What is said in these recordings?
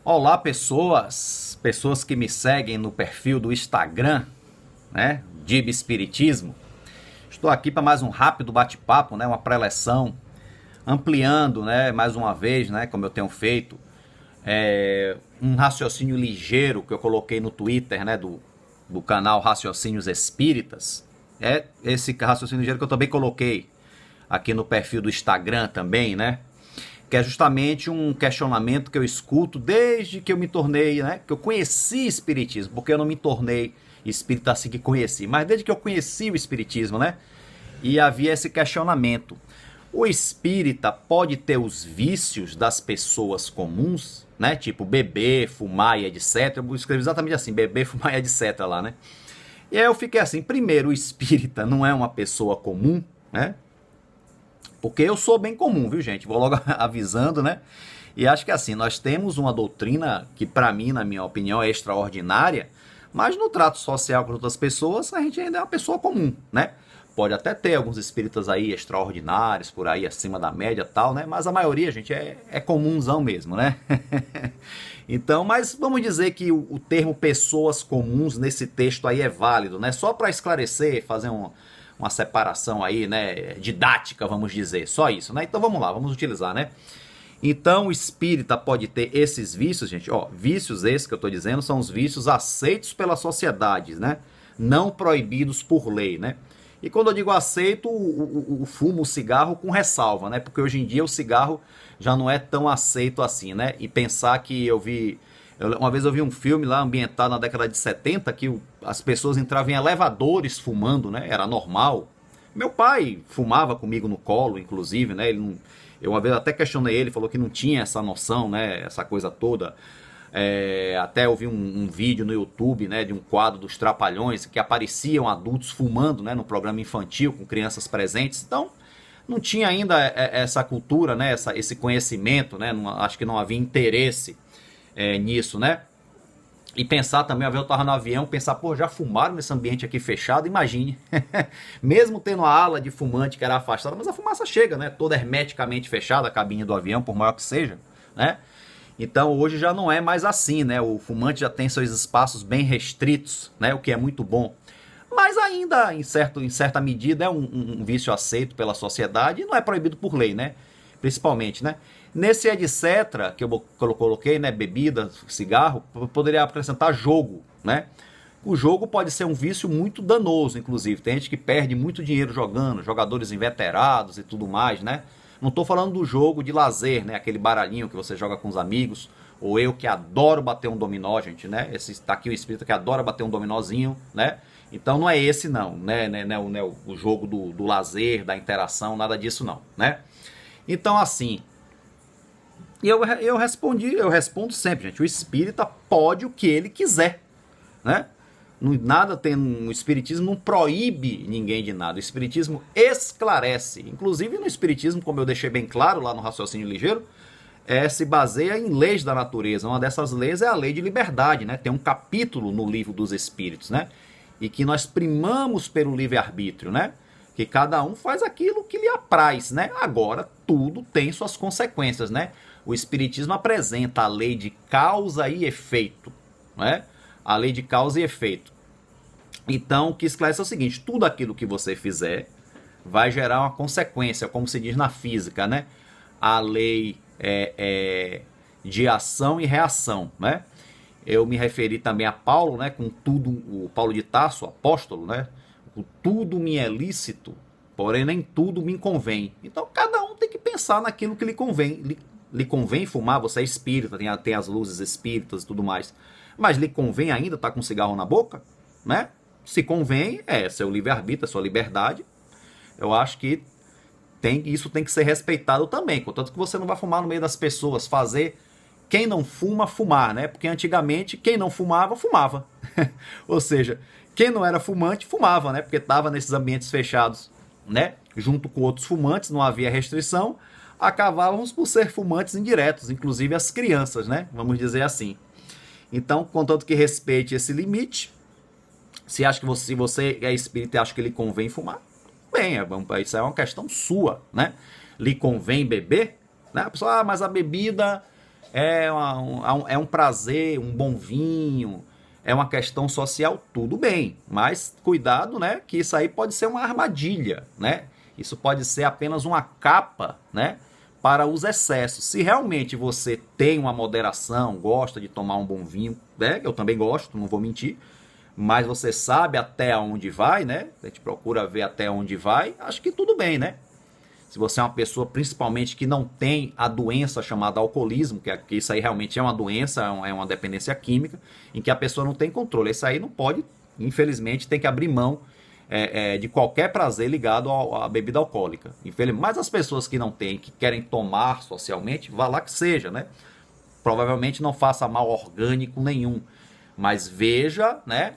Olá, pessoas que me seguem no perfil do Instagram, né, Dib Espiritismo. Estou aqui para mais um rápido bate-papo, né, uma preleção, ampliando, né, mais uma vez, né, como eu tenho feito, um raciocínio ligeiro que eu coloquei no Twitter, né, do canal Raciocínios Espíritas. É esse raciocínio ligeiro que eu também coloquei aqui no perfil do Instagram também, né? Que é justamente um questionamento que eu escuto desde que eu me tornei, né, que eu conheci Espiritismo, porque eu não me tornei espírita assim que conheci, mas desde que eu conheci o Espiritismo, né, e havia esse questionamento. O espírita pode ter os vícios das pessoas comuns, né, tipo beber, fumar e etc. Eu escrevi exatamente assim, beber, fumar e etc. lá, né. E aí eu fiquei assim, primeiro, o espírita não é uma pessoa comum, né, porque eu sou bem comum, viu, gente? Vou logo avisando, né? E acho que assim, nós temos uma doutrina que, para mim, na minha opinião, é extraordinária, mas no trato social com outras pessoas, a gente ainda é uma pessoa comum, né? Pode até ter alguns espíritas aí extraordinários, por aí acima da média e tal, né? Mas a maioria, gente, é comunzão mesmo, né? Então, mas vamos dizer que o termo pessoas comuns nesse texto aí é válido, né? Só para esclarecer, fazer uma separação aí, né, didática, vamos dizer, só isso, né? Então vamos lá, vamos utilizar, né? Então o espírita pode ter esses vícios, gente, ó, vícios esses que eu tô dizendo são os vícios aceitos pela sociedade, né? Não proibidos por lei, né? E quando eu digo aceito, o fumo, o cigarro com ressalva, né? Porque hoje em dia o cigarro já não é tão aceito assim, né? E pensar que uma vez eu vi um filme lá ambientado na década de 70 que as pessoas entravam em elevadores fumando, né? Era normal. Meu pai fumava comigo no colo, inclusive, né? Eu uma vez até questionei ele, falou que não tinha essa noção, né? Essa coisa toda. Até eu vi um vídeo no YouTube, né, de um quadro dos Trapalhões que apareciam adultos fumando, né, no programa infantil com crianças presentes. Então não tinha ainda essa cultura, né, esse conhecimento, né, acho que não havia interesse nisso, né? E pensar também, uma vez eu estava no avião, pensar, pô, já fumaram nesse ambiente aqui fechado? Imagine. Mesmo tendo a ala de fumante que era afastada, mas a fumaça chega, né? Toda hermeticamente fechada a cabine do avião, por maior que seja, né? Então hoje já não é mais assim, né? O fumante já tem seus espaços bem restritos, né? O que é muito bom. Mas ainda, em certa medida, é um vício aceito pela sociedade e não é proibido por lei, né? Principalmente, né? Nesse etc. que eu coloquei, né? Bebida, cigarro, poderia acrescentar jogo, né? O jogo pode ser um vício muito danoso, inclusive. Tem gente que perde muito dinheiro jogando, jogadores inveterados e tudo mais, né? Não estou falando do jogo de lazer, né? Aquele baralhinho que você joga com os amigos. Ou eu que adoro bater um dominó, gente, né? Tá aqui o espírita que adora bater um dominózinho, né? Então não é esse não, né? O jogo do lazer, da interação, nada disso não, né? Então assim, eu respondo sempre, gente. O espírita pode o que ele quiser, né? Nada tem no espiritismo, não proíbe ninguém de nada. O espiritismo esclarece. Inclusive no espiritismo, como eu deixei bem claro lá no raciocínio ligeiro, se baseia em leis da natureza. Uma dessas leis é a lei de liberdade, né? Tem um capítulo no livro dos espíritos, né? E que nós primamos pelo livre-arbítrio, né? Que cada um faz aquilo que lhe apraz, né? Agora, tudo tem suas consequências, né? O espiritismo apresenta a lei de causa e efeito, né? A lei de causa e efeito. Então, o que esclarece é o seguinte: tudo aquilo que você fizer vai gerar uma consequência, como se diz na física, né? A lei de ação e reação, né? Eu me referi também a Paulo, né? Com tudo, o Paulo de Tarso, apóstolo, né? O tudo me é lícito, porém nem tudo me convém. Então, cada um tem que pensar naquilo que lhe convém. Lhe convém fumar, você é espírita, tem as luzes espíritas e tudo mais. Mas lhe convém ainda estar com um cigarro na boca, né? Se convém, seu livre-arbítrio, sua liberdade. Eu acho que isso tem que ser respeitado também. Contanto que você não vai fumar no meio das pessoas, fazer quem não fuma, fumar, né? Porque antigamente, quem não fumava, fumava. Ou seja, quem não era fumante, fumava, né? Porque estava nesses ambientes fechados, né? Junto com outros fumantes, não havia restrição. Acabávamos por ser fumantes indiretos, inclusive as crianças, né? Vamos dizer assim. Então, contanto que respeite esse limite, se você é espírita e acha que lhe convém fumar, bem, isso é uma questão sua, né? Lhe convém beber, né? A pessoa, mas a bebida é um prazer, um bom vinho, é uma questão social, tudo bem. Mas cuidado, né? Que isso aí pode ser uma armadilha, né? Isso pode ser apenas uma capa, né? Para os excessos. Se realmente você tem uma moderação, gosta de tomar um bom vinho, né? Eu também gosto, não vou mentir. Mas você sabe até onde vai, né? A gente procura ver até onde vai, acho que tudo bem, né? Se você é uma pessoa, principalmente, que não tem a doença chamada alcoolismo, que isso aí realmente é uma doença, é uma dependência química, em que a pessoa não tem controle. Isso aí não pode, infelizmente, tem que abrir mão de qualquer prazer ligado à bebida alcoólica. Infelizmente. Mas as pessoas que não têm, que querem tomar socialmente, vá lá que seja, né? Provavelmente não faça mal orgânico nenhum. Mas veja, né?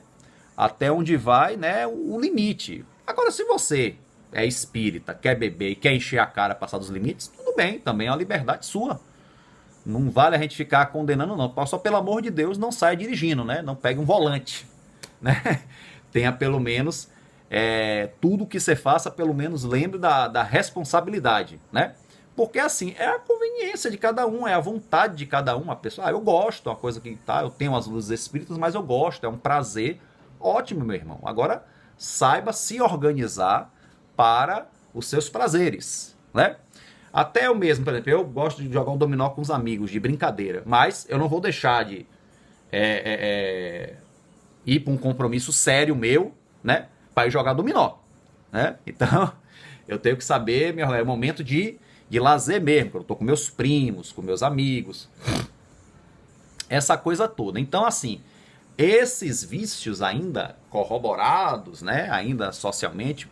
Até onde vai, né? O limite. Agora, se você é espírita, quer beber e quer encher a cara, passar dos limites, tudo bem, também é uma liberdade sua. Não vale a gente ficar condenando, não. Só pelo amor de Deus, não saia dirigindo, né? Não pegue um volante, né? Tenha pelo menos tudo que você faça, pelo menos lembre da responsabilidade, né? Porque assim, é a conveniência de cada um, é a vontade de cada um. A pessoa, eu gosto, é uma coisa que tá, eu tenho as luzes espíritas, mas eu gosto, é um prazer. Ótimo, meu irmão. Agora, saiba se organizar para os seus prazeres, né? Até eu mesmo, por exemplo, eu gosto de jogar um dominó com os amigos, de brincadeira, mas eu não vou deixar de ir para um compromisso sério meu, né? Para ir jogar dominó, né? Então, eu tenho que saber, é momento de lazer mesmo, quando eu tô com meus primos, com meus amigos, essa coisa toda. Então, assim, esses vícios ainda corroborados, né, ainda socialmente,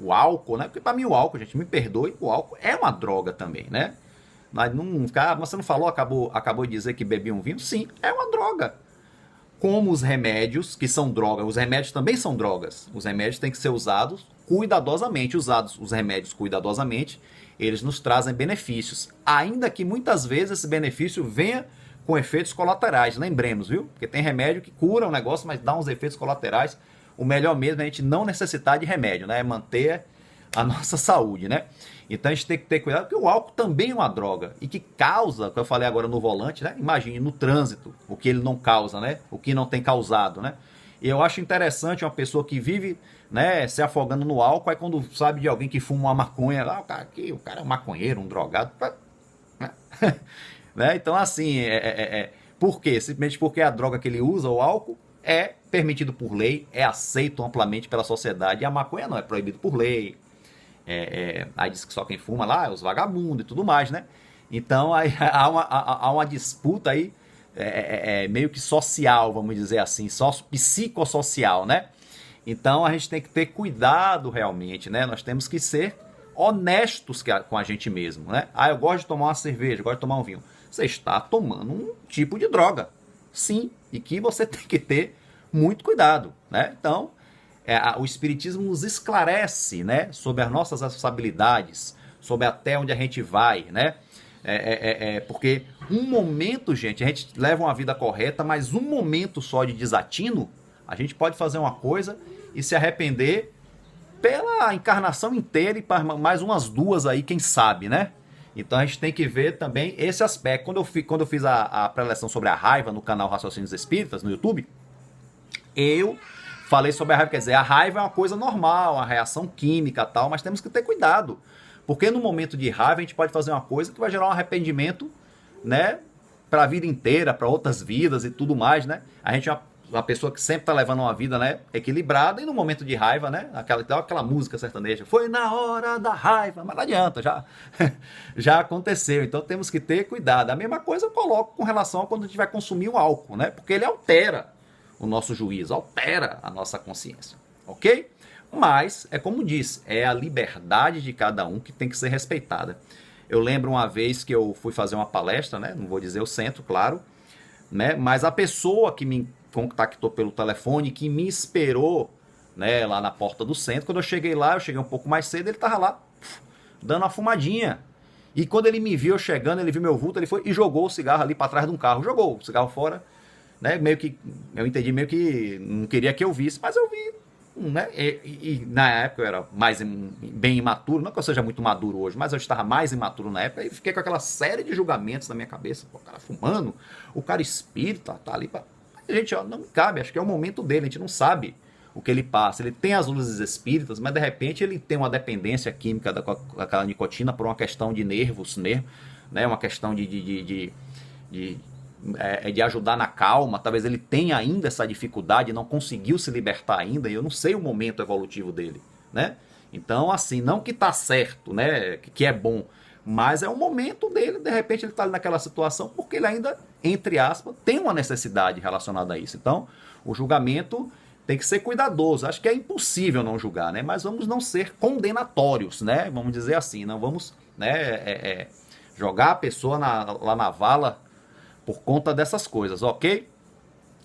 o álcool, né, porque para mim o álcool, gente, me perdoe, o álcool é uma droga também, né? Mas você não falou, acabou de dizer que bebia um vinho? Sim, é uma droga. Como os remédios, que são drogas, os remédios também são drogas. Os remédios têm que ser usados cuidadosamente, os remédios cuidadosamente, eles nos trazem benefícios, ainda que muitas vezes esse benefício venha com efeitos colaterais, lembremos, viu? Porque tem remédio que cura o negócio, mas dá uns efeitos colaterais. O melhor mesmo é a gente não necessitar de remédio, né? É manter a nossa saúde, né? Então a gente tem que ter cuidado, porque o álcool também é uma droga e que causa, que eu falei agora no volante, né? Imagine no trânsito, o que ele não causa, né? O que não tem causado, né? E eu acho interessante uma pessoa que vive, né, se afogando no álcool, aí quando sabe de alguém que fuma uma maconha, lá, o cara é um maconheiro, um drogado, né? Né? Então, assim, por quê? Simplesmente porque a droga que ele usa, o álcool, é permitido por lei, é aceito amplamente pela sociedade, e a maconha não é proibido por lei. Aí diz que só quem fuma lá é os vagabundos e tudo mais, né? Então, aí, há uma disputa aí, meio que social, vamos dizer assim, psicossocial, né? Então, a gente tem que ter cuidado realmente, né? Nós temos que ser honestos com a gente mesmo, né? Eu gosto de tomar uma cerveja, gosto de tomar um vinho. Você está tomando um tipo de droga, sim, e que você tem que ter muito cuidado, né? Então, o Espiritismo nos esclarece, né, sobre as nossas responsabilidades, sobre até onde a gente vai, né? Porque um momento, gente, a gente leva uma vida correta, mas um momento só de desatino, a gente pode fazer uma coisa e se arrepender pela encarnação inteira e para mais umas duas aí, quem sabe, né? Então a gente tem que ver também esse aspecto. Quando eu fiz a preleção sobre a raiva no canal Raciocínios Espíritas, no YouTube, eu falei sobre a raiva, quer dizer, a raiva é uma coisa normal, uma reação química e tal, mas temos que ter cuidado. Porque no momento de raiva a gente pode fazer uma coisa que vai gerar um arrependimento, né? Para a vida inteira, para outras vidas e tudo mais, né? A gente é uma pessoa que sempre está levando uma vida, né, equilibrada, e no momento de raiva, né, aquela música sertaneja, foi na hora da raiva, mas não adianta, já aconteceu, então temos que ter cuidado. A mesma coisa eu coloco com relação a quando a gente vai consumir o álcool, né, porque ele altera o nosso juízo, altera a nossa consciência, ok? Mas, como disse, é a liberdade de cada um que tem que ser respeitada. Eu lembro uma vez que eu fui fazer uma palestra, né, não vou dizer o centro, claro, né, mas a pessoa que me contactou pelo telefone, que me esperou, né, lá na porta do centro. Quando eu cheguei lá, eu cheguei um pouco mais cedo, ele estava lá dando uma fumadinha. E quando ele me viu chegando, ele viu meu vulto, ele foi e jogou o cigarro ali para trás de um carro. Jogou o cigarro fora, né? Meio que, eu entendi, meio que não queria que eu visse, mas eu vi. né? E na época eu era bem imaturo, não que eu seja muito maduro hoje, mas eu estava mais imaturo na época e fiquei com aquela série de julgamentos na minha cabeça. Pô, o cara fumando, o cara espírita, tá ali pra... Gente, ó, não cabe, acho que é o momento dele, a gente não sabe o que ele passa. Ele tem as luzes espíritas, mas de repente ele tem uma dependência química daquela nicotina por uma questão de nervos, né? Uma questão de ajudar na calma. Talvez ele tenha ainda essa dificuldade, não conseguiu se libertar ainda, e eu não sei o momento evolutivo dele, né? Então, assim, não que tá certo, né? Que é bom, mas é o momento dele, de repente ele tá ali naquela situação porque ele ainda, entre aspas, tem uma necessidade relacionada a isso. Então, o julgamento tem que ser cuidadoso. Acho que é impossível não julgar, né? Mas vamos não ser condenatórios, né? Vamos dizer assim, não vamos, né, jogar a pessoa lá na vala por conta dessas coisas, ok?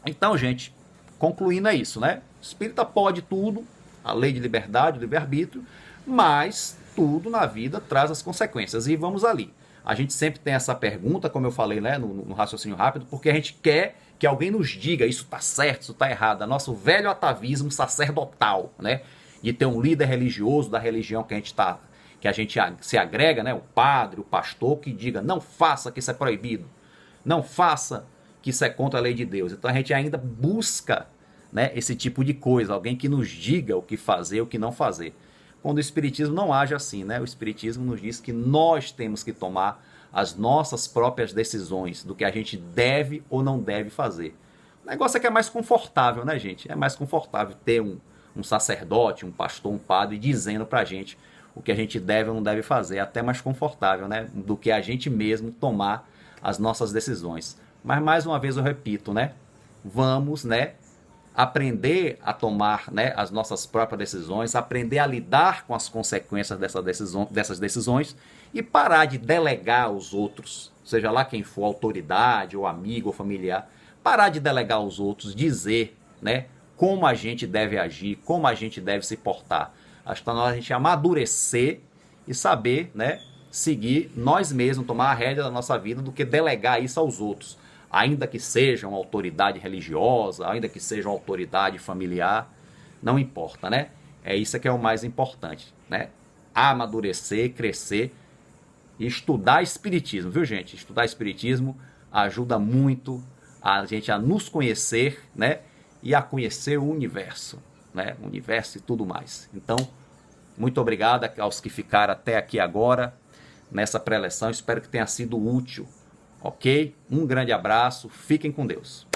Então, gente, concluindo é isso, né? Espírita pode tudo, a lei de liberdade, livre-arbítrio, mas tudo na vida traz as consequências. E vamos ali. A gente sempre tem essa pergunta, como eu falei, né, no raciocínio rápido, porque a gente quer que alguém nos diga isso está certo, isso está errado. É nosso velho atavismo sacerdotal, né? De ter um líder religioso da religião que a gente se agrega, né? O padre, o pastor, que diga, não faça que isso é proibido. Não faça que isso é contra a lei de Deus. Então a gente ainda busca, né, esse tipo de coisa, alguém que nos diga o que fazer, o que não fazer. Quando o Espiritismo não age assim, né? O Espiritismo nos diz que nós temos que tomar as nossas próprias decisões do que a gente deve ou não deve fazer. O negócio é que é mais confortável, né, gente? É mais confortável ter um sacerdote, um pastor, um padre dizendo pra gente o que a gente deve ou não deve fazer. É até mais confortável, né? Do que a gente mesmo tomar as nossas decisões. Mas mais uma vez eu repito, né? Vamos, né, aprender a tomar, né, as nossas próprias decisões, aprender a lidar com as consequências dessas decisões e parar de delegar aos outros, seja lá quem for, autoridade ou amigo ou familiar, parar de delegar aos outros, dizer, né, como a gente deve agir, como a gente deve se portar. Acho que está na hora de a gente amadurecer e saber, né, seguir nós mesmos, tomar a rédea da nossa vida do que delegar isso aos outros. Ainda que seja uma autoridade religiosa, ainda que seja uma autoridade familiar, não importa, né? É isso que é o mais importante, né? Amadurecer, crescer e estudar espiritismo, viu, gente? Estudar espiritismo ajuda muito a gente a nos conhecer, né? E a conhecer o universo, né? O universo e tudo mais. Então, muito obrigado aos que ficaram até aqui agora nessa pré-eleção. Espero que tenha sido útil. Ok? Um grande abraço, fiquem com Deus.